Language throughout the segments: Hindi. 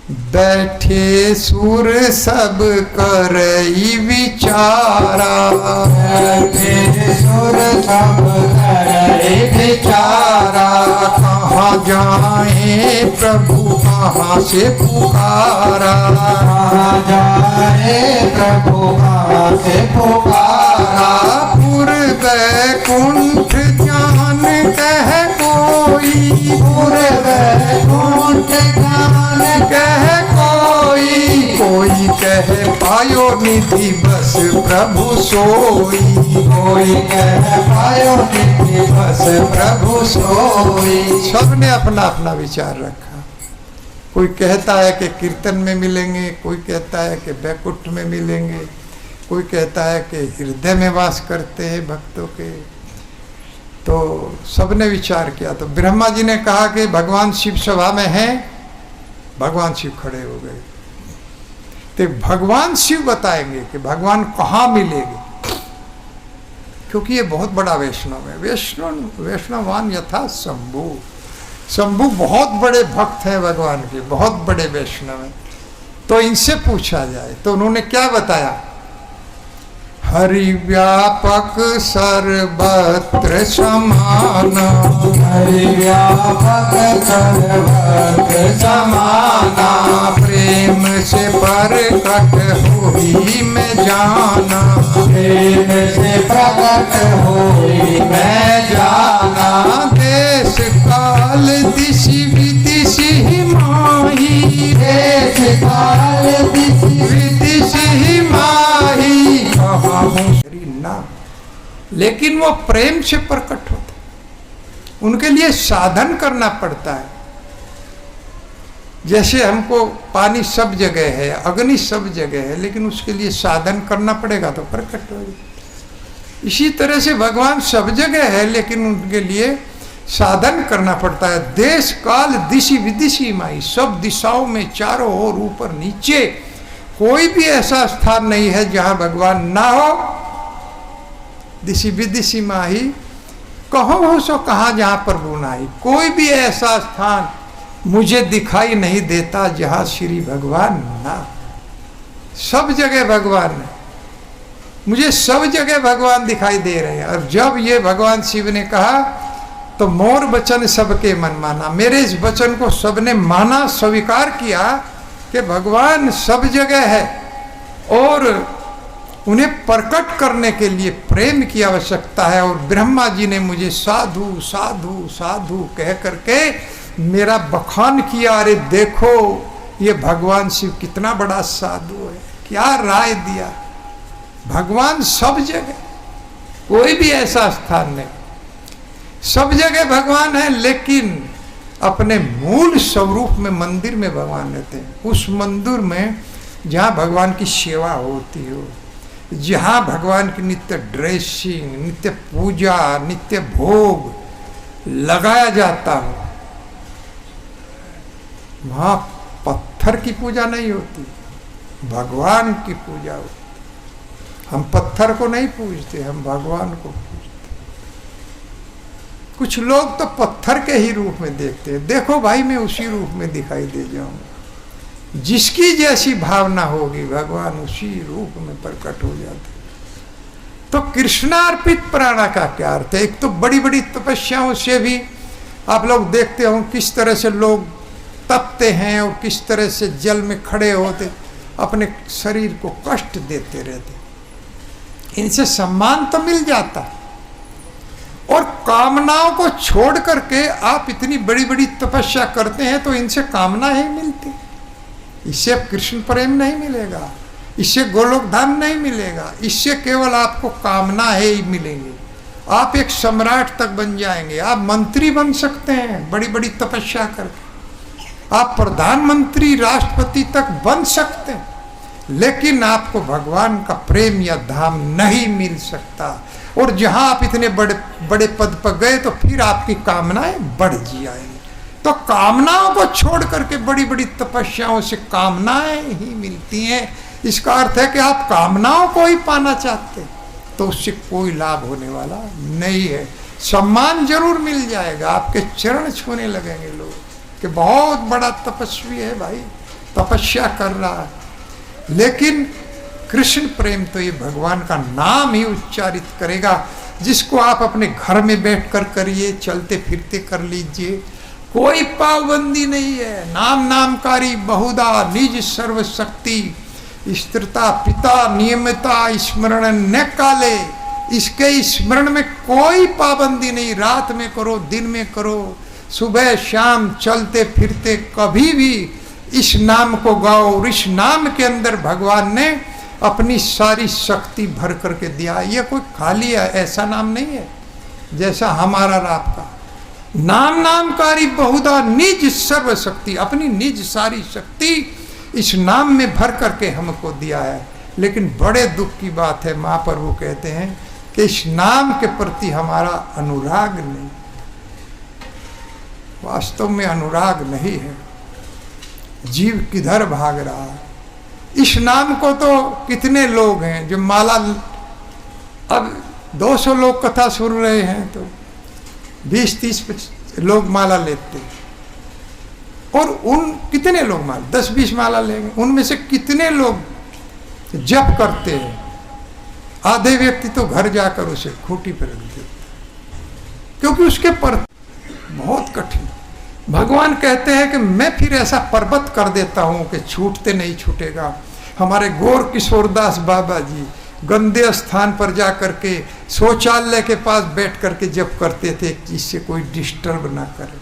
बैठे सुर सब करई विचारा, बैठे सुर सब करई विचारा। कहाँ जाए प्रभु कहाँ से पुकारा, कहाँ जाए प्रभु कहाँ से पुकारा। पुर वैकुंठ ज्ञान कह कोई, पुर वैकुंठ ज्ञान कह कोई, कोई कह पायो निधि बस प्रभु सोई, कोई कह पायो निधि बस प्रभु सोई। सबने अपना अपना विचार रखा। कोई कहता है कि कीर्तन में मिलेंगे, कोई कहता है कि बैकुंठ में मिलेंगे, कोई कहता है कि हृदय में वास करते हैं भक्तों के। तो सबने विचार किया। तो ब्रह्मा जी ने कहा कि भगवान शिव सभा में हैं। भगवान शिव खड़े हो गए। तो भगवान शिव बताएंगे कि भगवान कहाँ मिलेंगे, क्योंकि ये बहुत बड़ा वैष्णव है। वैष्णवान यथा शंभु, शंभु बहुत बड़े भक्त हैं भगवान के, बहुत बड़े वैष्णव हैं। तो इनसे पूछा जाए तो उन्होंने क्या बताया, हरि व्यापक सर्वत्र समान, हरि व्यापक सर्वत्र समाना। प्रेम से प्रकट होई मैं जाना, प्रेम से प्रकट होई मैं जाना। देश काल दिशि विदिशि माही, देश काल दिशि विदिशि माही, कहाँ हूँ ना। लेकिन वो प्रेम से प्रकट होते, उनके लिए साधन करना पड़ता है। जैसे हमको पानी सब जगह है, अग्नि सब जगह है, लेकिन उसके लिए साधन करना पड़ेगा तो प्रकट होगा। इसी तरह से भगवान सब जगह है, लेकिन उनके लिए साधन करना पड़ता है। देश काल दिशि विदिशि माई, सब दिशाओं में चारों ओर ऊपर नीचे कोई भी ऐसा स्थान नहीं है जहां भगवान ना हो। दिशि विदिशि माही, कहो हो सो कहाँ जहां प्रभु नाही। कोई भी ऐसा स्थान मुझे दिखाई नहीं देता जहां श्री भगवान ना। सब जगह भगवान है, मुझे सब जगह भगवान दिखाई दे रहे हैं। और जब ये भगवान शिव ने कहा तो मोर वचन सबके मन माना, मेरे इस वचन को सबने माना, स्वीकार किया कि भगवान सब जगह है और उन्हें प्रकट करने के लिए प्रेम की आवश्यकता है। और ब्रह्मा जी ने मुझे साधु साधु साधु कह करके मेरा बखान किया। अरे देखो ये भगवान शिव कितना बड़ा साधु है, क्या राय दिया। भगवान सब जगह, कोई भी ऐसा स्थान नहीं, सब जगह भगवान है। लेकिन अपने मूल स्वरूप में मंदिर में भगवान रहते हैं। उस मंदिर में जहाँ भगवान की सेवा होती हो, जहाँ भगवान की नित्य ड्रेसिंग, नित्य पूजा, नित्य भोग लगाया जाता हो, वहाँ पत्थर की पूजा नहीं होती, भगवान की पूजा होती। हम पत्थर को नहीं पूजते, हम भगवान को पूजते। कुछ लोग तो पत्थर के ही रूप में देखते हैं। देखो भाई मैं उसी रूप में दिखाई दे जाऊंगा। जिसकी जैसी भावना होगी भगवान उसी रूप में प्रकट हो जाते। तो कृष्णार्पित प्राणा का क्या अर्थ है। एक तो बड़ी बड़ी तपस्याओं से भी आप लोग देखते हो किस तरह से लोग तपते हैं और किस तरह से जल में खड़े होते अपने शरीर को कष्ट देते रहते। इनसे सम्मान तो मिल जाता और कामनाओं को छोड़ करके आप इतनी बड़ी बड़ी तपस्या करते हैं तो इनसे कामना ही मिलती। इससे अब कृष्ण प्रेम नहीं मिलेगा, इससे गोलोक धाम नहीं मिलेगा, इससे केवल आपको कामना ही मिलेंगी। आप एक सम्राट तक बन जाएंगे, आप मंत्री बन सकते हैं बड़ी बड़ी तपस्या करके, आप प्रधानमंत्री राष्ट्रपति तक बन सकते हैं, लेकिन आपको भगवान का प्रेम या धाम नहीं मिल सकता। और जहां आप इतने बड़े बड़े पद पर गए तो फिर आपकी कामनाएं बढ़ जाएंगी। तो कामनाओं को छोड़ करके बड़ी बड़ी तपस्याओं से कामनाएं ही मिलती हैं। इसका अर्थ है कि आप कामनाओं को ही पाना चाहते हैं तो उससे कोई लाभ होने वाला नहीं है। सम्मान जरूर मिल जाएगा, आपके चरण छूने लगेंगे लोग कि बहुत बड़ा तपस्वी है भाई, तपस्या कर रहा है, लेकिन कृष्ण प्रेम तो ये भगवान का नाम ही उच्चारित करेगा, जिसको आप अपने घर में बैठकर करिए, चलते फिरते कर लीजिए, कोई पाबंदी नहीं है। नाम नामकारी बहुधा निज सर्वशक्ति, स्थिरता पिता नियमिता स्मरण न काले। इसके स्मरण में कोई पाबंदी नहीं, रात में करो दिन में करो, सुबह शाम चलते फिरते कभी भी इस नाम को गाओ। और इस नाम के अंदर भगवान ने अपनी सारी शक्ति भर करके दिया। ये कोई खाली है ऐसा नाम नहीं है जैसा हमारा रात का नाम नामकारी बहुधा निज सर्वशक्ति, अपनी निज सारी शक्ति इस नाम में भर करके हमको दिया है। लेकिन बड़े दुख की बात है, महाप्रभु कहते हैं कि इस नाम के प्रति हमारा अनुराग नहीं, वास्तव में अनुराग नहीं है। जीव किधर भाग रहा है। इस नाम को तो कितने लोग हैं जो माला, अब 200 लोग कथा सुन रहे हैं तो 20-30 लोग माला लेते हैं, और उन कितने लोग माला 10-20 माला लेंगे, उनमें से कितने लोग जप करते हैं। आधे व्यक्ति तो घर जाकर उसे खूंटी पर रख देते, क्योंकि उसके पर बहुत कठिन। भगवान कहते हैं कि मैं फिर ऐसा पर्वत कर देता हूं कि छूटते नहीं छूटेगा। हमारे गौर किशोरदास बाबा जी गंदे स्थान पर जा करके शौचालय के पास बैठ करके जप करते थे, जिससे कोई डिस्टर्ब ना करे,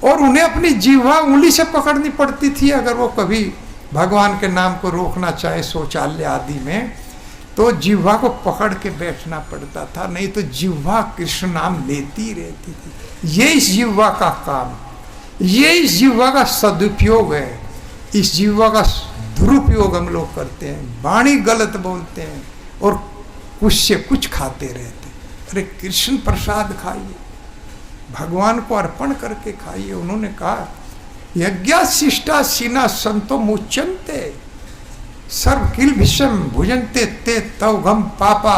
और उन्हें अपनी जिह्वा उंगली से पकड़नी पड़ती थी। अगर वो कभी भगवान के नाम को रोकना चाहे शौचालय आदि में, तो जिह्वा को पकड़ के बैठना पड़ता था, नहीं तो जिह्वा कृष्ण नाम लेती रहती थी। ये इस जिह्वा का काम, ये इस जिह्वा का सदुपयोग है। इस जिह्वा का दुरुपयोग हम लोग करते हैं, वाणी गलत बोलते हैं और कुछ से कुछ खाते रहते हैं। अरे कृष्ण प्रसाद खाइए, भगवान को अर्पण करके खाइए। उन्होंने कहा यज्ञा शिष्टा सीना संतो मुच्यन्ते सर्व किल विषम भुजन्ते ते तव घम पापा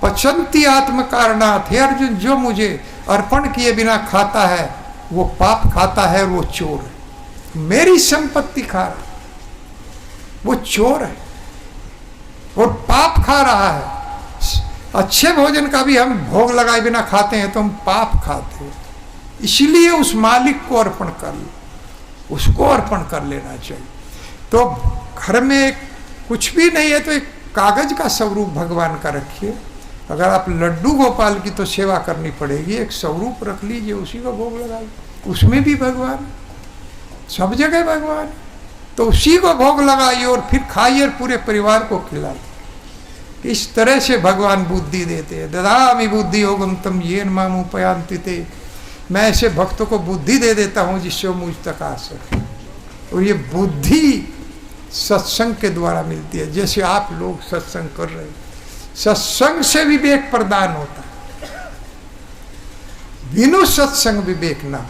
पचंती आत्म कारणात्। हे अर्जुन, जो मुझे अर्पण किए बिना खाता है वो पाप खाता है, वो चोर है। मेरी संपत्ति खा रहा, वो चोर है और पाप खा रहा है। अच्छे भोजन का भी हम भोग लगाए बिना खाते हैं तो हम पाप खाते हैं। इसलिए उस मालिक को अर्पण कर लो, उसको अर्पण कर लेना चाहिए। तो घर में कुछ भी नहीं है तो एक कागज का स्वरूप भगवान का रखिए। अगर आप लड्डू गोपाल की तो सेवा करनी पड़ेगी, एक स्वरूप रख लीजिए, उसी को भोग लगाइए। उसमें भी भगवान, सब जगह भगवान, तो उसी को भोग लगाइए और फिर खाइए और पूरे परिवार को खिलाइए। इस तरह से भगवान बुद्धि देते हैं। ददामि बुद्धि योगम तम येन माम उपयान्ति ते। मैं ऐसे भक्तों को बुद्धि दे देता हूँ जिससे वो मुझ तक आ सके। और ये बुद्धि सत्संग के द्वारा मिलती है, जैसे आप लोग सत्संग कर रहे हैं। सत्संग से विवेक प्रदान होता है, बिनु सत्संग विवेक ना।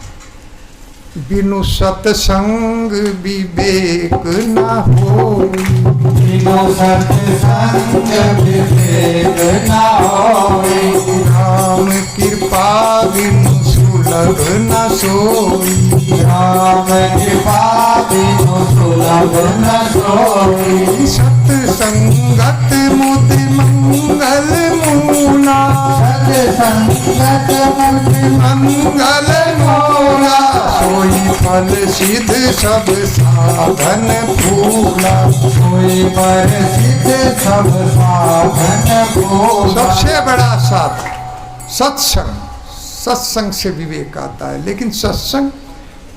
बिनु सत्संग विवेक ना हो, बिनु सत्संग विवेक ना होय। राम कृपा बिनु सुलभ न सोई। राम कृपा बिनु सुलभ न सोई। सत्संगत मुद मंगल मूला। सत्संगत मुद मंगल मूला। सोई फल सिद्ध सब साधन फूला। सोई पर सिद्ध सब साधन फूला। सबसे बड़ा साधन सत्संग। सत्संग से विवेक आता है, लेकिन सत्संग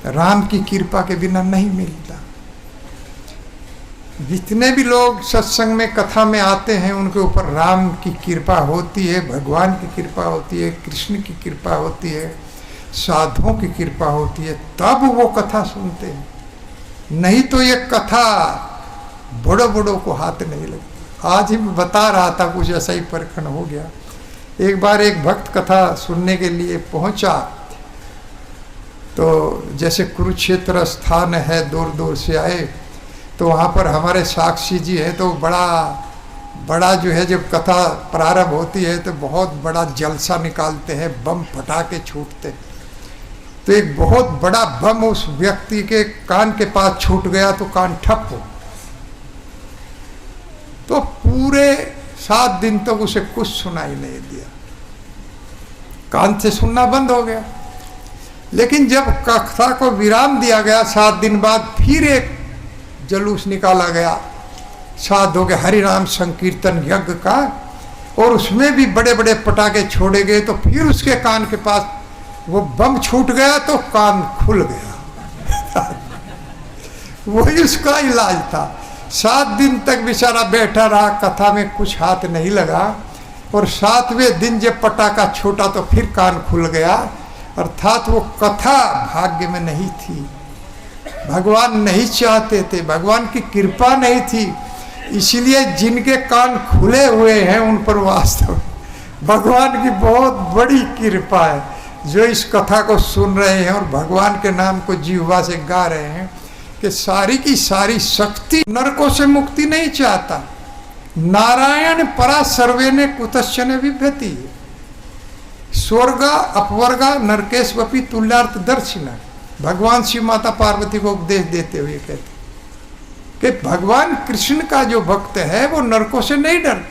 राम की कृपा के बिना नहीं मिलता। जितने भी लोग सत्संग में कथा में आते हैं उनके ऊपर राम की कृपा होती है, भगवान की कृपा होती है, कृष्ण की कृपा होती है, साधुओं की कृपा होती है, तब वो कथा सुनते हैं। नहीं तो ये कथा बड़ों बड़ों को हाथ नहीं लगती। आज ही मैं बता रहा था, कुछ ऐसा ही परखण हो गया। एक बार एक भक्त कथा सुनने के लिए पहुंचा, तो जैसे कुरुक्षेत्र स्थान है, दूर दूर से आए, तो वहाँ पर हमारे साक्षी जी हैं, तो बड़ा जो है जब कथा प्रारंभ होती है तो बहुत बड़ा जलसा निकालते हैं, बम फटाके छूटते। तो एक बहुत बड़ा बम उस व्यक्ति के कान के पास छूट गया तो कान ठप हो, तो पूरे 7 दिन तक उसे कुछ सुनाई नहीं दिया, कान से सुनना बंद हो गया। लेकिन जब कथा को विराम दिया गया 7 दिन बाद फिर एक जुलूस निकाला गया साधु के हरिनाम संकीर्तन यज्ञ का, और उसमें भी बड़े बड़े पटाखे छोड़े गए, तो फिर उसके कान के पास वो बम छूट गया तो कान खुल गया। वही उसका इलाज था। 7 दिन तक बेचारा बैठा रहा, कथा में कुछ हाथ नहीं लगा, और 7वें दिन जब पटाखा छूटा तो फिर कान खुल गया। अर्थात वो कथा भाग्य में नहीं थी, भगवान नहीं चाहते थे, भगवान की कृपा नहीं थी। इसलिए जिनके कान खुले हुए हैं उन पर वास्तव भगवान की बहुत बड़ी कृपा है, जो इस कथा को सुन रहे हैं और भगवान के नाम को जीवा से गा रहे हैं कि सारी की सारी शक्ति नरकों से मुक्ति नहीं चाहता। नारायण परा सर्वे ने कुतश्चन विभ्यति, स्वर्गा अपवर्गा नरकेशवपि तुल्यार्थ दर्शिना। भगवान शिव माता पार्वती को उपदेश देते हुए कहते कि भगवान कृष्ण का जो भक्त है वो नरकों से नहीं डरता।